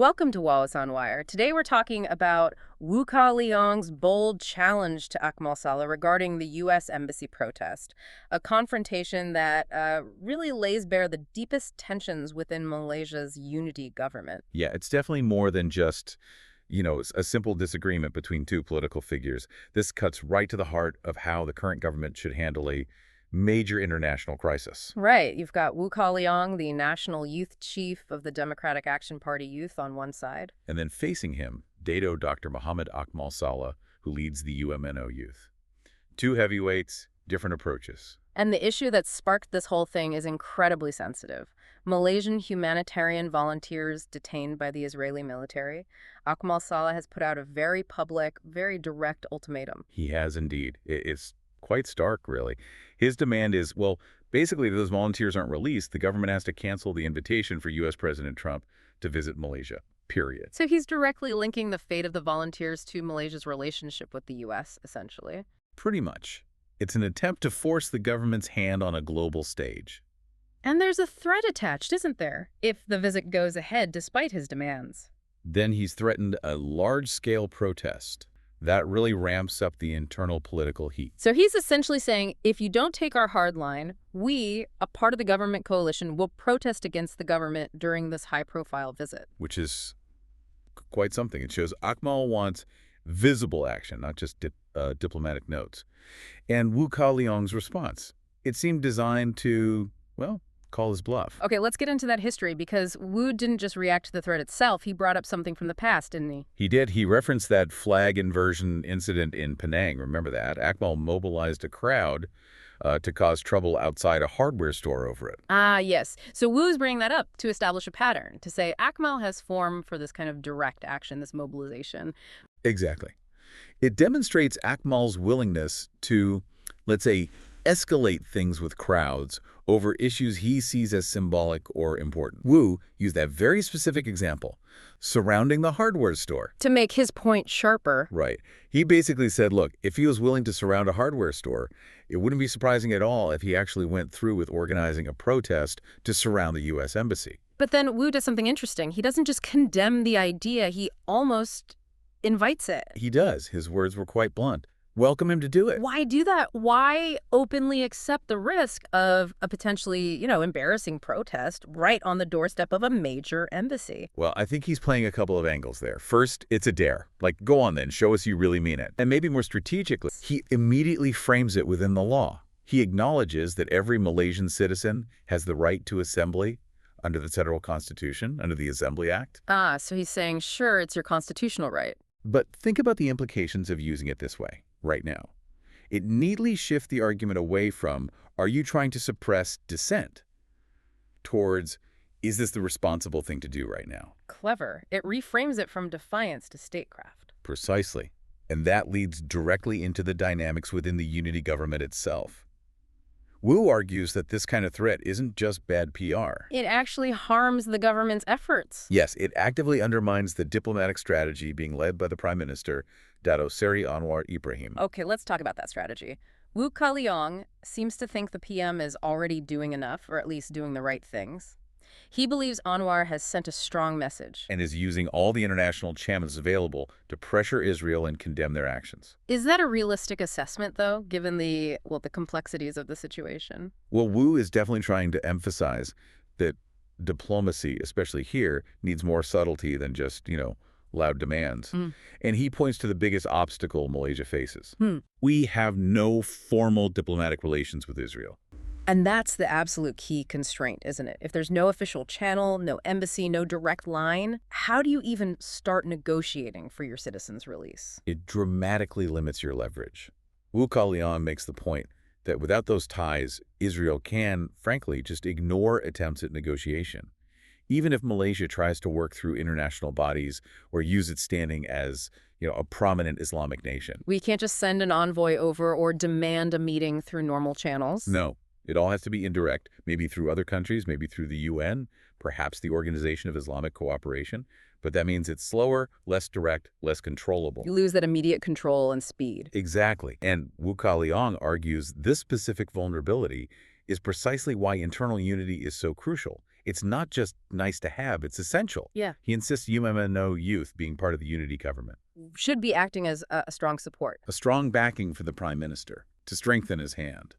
Welcome to Wallace on Wire. Today we're talking about Kah Leong's bold challenge to Akmal regarding the U.S. Embassy protest, a confrontation that really lays bare the deepest tensions within Malaysia's unity government. Yeah, it's definitely more than just, a simple disagreement between two political figures. This cuts right to the heart of how the current government should handle a major international crisis. Right, you've got Kah Leong, the national youth chief of the Democratic Action Party Youth on one side. And then facing him, Dato Dr. Muhammad Akmal Saleh, who leads the UMNO youth. Two heavyweights, different approaches. And the issue that sparked this whole thing is incredibly sensitive. Malaysian humanitarian volunteers detained by the Israeli military. Akmal Saleh has put out a very public, very direct ultimatum. He has indeed. It's quite stark, really. His demand is, well, basically, if those volunteers aren't released, the government has to cancel the invitation for U.S. President Trump to visit Malaysia, period. So he's directly linking the fate of the volunteers to Malaysia's relationship with the U.S., essentially. Pretty much. It's an attempt to force the government's hand on a global stage. And there's a threat attached, isn't there, if the visit goes ahead despite his demands? Then he's threatened a large-scale protest. That really ramps up the internal political heat. So he's essentially saying, if you don't take our hard line, we, a part of the government coalition, will protest against the government during this high-profile visit. Which is quite something. It shows Akmal wants visible action, not just diplomatic notes. And Kah Leong's response, it seemed designed to, well, call his bluff. Okay, let's get into that history, because Wu didn't just react to the threat itself. He brought up something from the past, didn't he? He did. He referenced that flag inversion incident in Penang. Remember that? Akmal mobilized a crowd to cause trouble outside a hardware store over it. Ah, yes. So Wu's bringing that up to establish a pattern, to say Akmal has formed for this kind of direct action, this mobilization. Exactly. It demonstrates Akmal's willingness to, let's say, escalate things with crowds over issues he sees as symbolic or important. Wu used that very specific example, surrounding the hardware store. To make his point sharper. Right. He basically said, look, if he was willing to surround a hardware store, it wouldn't be surprising at all if he actually went through with organizing a protest to surround the U.S. Embassy. But then Wu does something interesting. He doesn't just condemn the idea, he almost invites it. He does. His words were quite blunt. Welcome him to do it. Why do that? Why openly accept the risk of a potentially, embarrassing protest right on the doorstep of a major embassy? Well, I think he's playing a couple of angles there. First, it's a dare. Like, go on then, show us you really mean it. And maybe more strategically, he immediately frames it within the law. He acknowledges that every Malaysian citizen has the right to assembly under the federal constitution, under the Assembly Act. Ah, so he's saying, sure, it's your constitutional right. But think about the implications of using it this way. Right now. It neatly shifts the argument away from, are you trying to suppress dissent, towards, is this the responsible thing to do right now? Clever. It reframes it from defiance to statecraft. Precisely. And that leads directly into the dynamics within the unity government itself. Wu argues that this kind of threat isn't just bad PR. It actually harms the government's efforts. Yes, it actively undermines the diplomatic strategy being led by the Prime Minister, Dato Seri Anwar Ibrahim. Okay, let's talk about that strategy. Kah Leong seems to think the PM is already doing enough, or at least doing the right things. He believes Anwar has sent a strong message. And is using all the international channels available to pressure Israel and condemn their actions. Is that a realistic assessment, though, given the complexities of the situation? Well, Wu is definitely trying to emphasize that diplomacy, especially here, needs more subtlety than just, loud demands. And he points to the biggest obstacle Malaysia faces. We have no formal diplomatic relations with Israel. And that's the absolute key constraint, isn't it? If there's no official channel, no embassy, no direct line, how do you even start negotiating for your citizens' release? It dramatically limits your leverage. Kah Leong makes the point that without those ties, Israel can, frankly, just ignore attempts at negotiation. Even if Malaysia tries to work through international bodies or use its standing as, a prominent Islamic nation. We can't just send an envoy over or demand a meeting through normal channels? No. It all has to be indirect, maybe through other countries, maybe through the UN, perhaps the Organization of Islamic Cooperation. But that means it's slower, less direct, less controllable. You lose that immediate control and speed. Exactly. And Kah Leong argues this specific vulnerability is precisely why internal unity is so crucial. It's not just nice to have, it's essential. Yeah. He insists UMNO youth being part of the unity government. Should be acting as a strong support. A strong backing for the prime minister to strengthen his hand.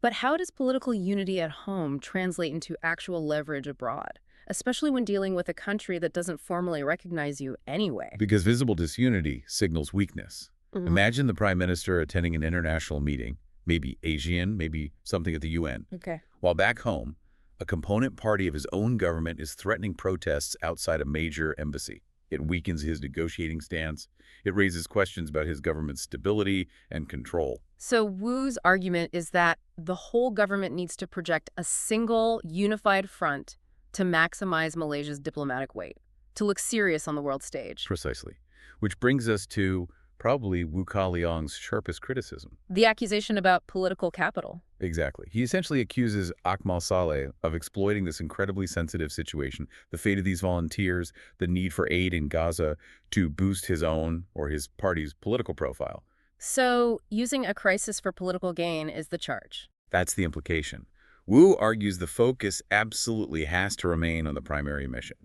But how does political unity at home translate into actual leverage abroad, especially when dealing with a country that doesn't formally recognize you anyway? Because visible disunity signals weakness. Mhm. Imagine the prime minister attending an international meeting, maybe Asian, maybe something at the UN, Okay. while back home, a component party of his own government is threatening protests outside a major embassy. It weakens his negotiating stance. It raises questions about his government's stability and control. So Wu's argument is that the whole government needs to project a single, unified front to maximize Malaysia's diplomatic weight, to look serious on the world stage. Precisely. Which brings us to probably Kah Leong's sharpest criticism. The accusation about political capital. Exactly. He essentially accuses Akmal of exploiting this incredibly sensitive situation, the fate of these volunteers, the need for aid in Gaza to boost his own or his party's political profile. So using a crisis for political gain is the charge. That's the implication. Wu argues the focus absolutely has to remain on the primary mission,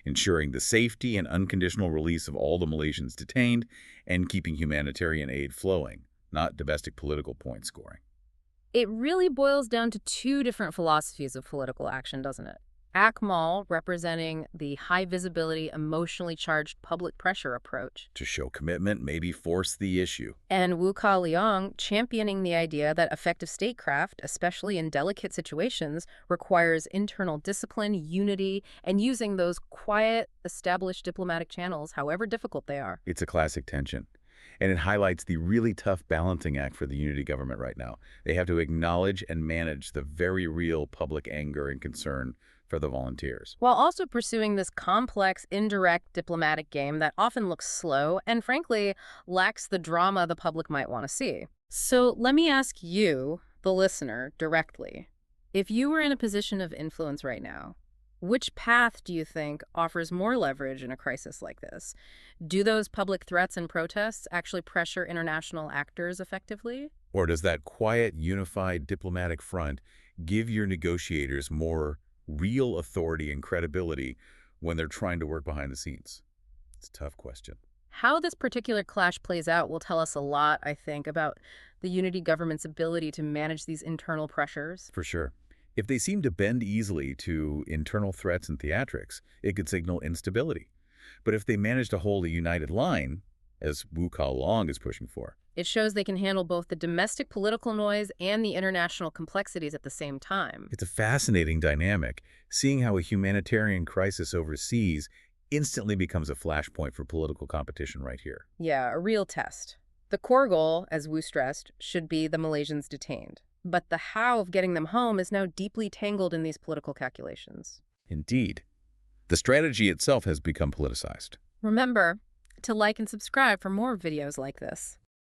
ensuring the safety and unconditional release of all the Malaysians detained and keeping humanitarian aid flowing, not domestic political point scoring. It really boils down to two different philosophies of political action, doesn't it? Akmal representing the high-visibility, emotionally charged public pressure approach, To show commitment, maybe force the issue. and Kah Leong championing the idea that effective statecraft, especially in delicate situations, requires internal discipline, unity, and using those quiet, established diplomatic channels, however difficult they are. It's a classic tension. And it highlights the really tough balancing act for the unity government right now. They have to acknowledge and manage the very real public anger and concern for the volunteers. While also pursuing this complex, indirect diplomatic game that often looks slow and, frankly, lacks the drama the public might want to see. So let me ask you, the listener, directly. If you were in a position of influence right now, which path do you think offers more leverage in a crisis like this? Do those public threats and protests actually pressure international actors effectively? Or does that quiet, unified diplomatic front give your negotiators more real authority and credibility when they're trying to work behind the scenes? It's a tough question. How this particular clash plays out will tell us a lot, I think, about the unity government's ability to manage these internal pressures. For sure. If they seem to bend easily to internal threats and theatrics, it could signal instability. But if they manage to hold a united line, as Kah Leong is pushing for, It shows they can handle both the domestic political noise and the international complexities at the same time. it's a fascinating dynamic, seeing how a humanitarian crisis overseas instantly becomes a flashpoint for political competition right here. Yeah, a real test. The core goal, as Wu stressed, should be the Malaysians detained. But the how of getting them home is now deeply tangled in these political calculations. Indeed. The strategy itself has become politicized. Remember to like and subscribe for more videos like this.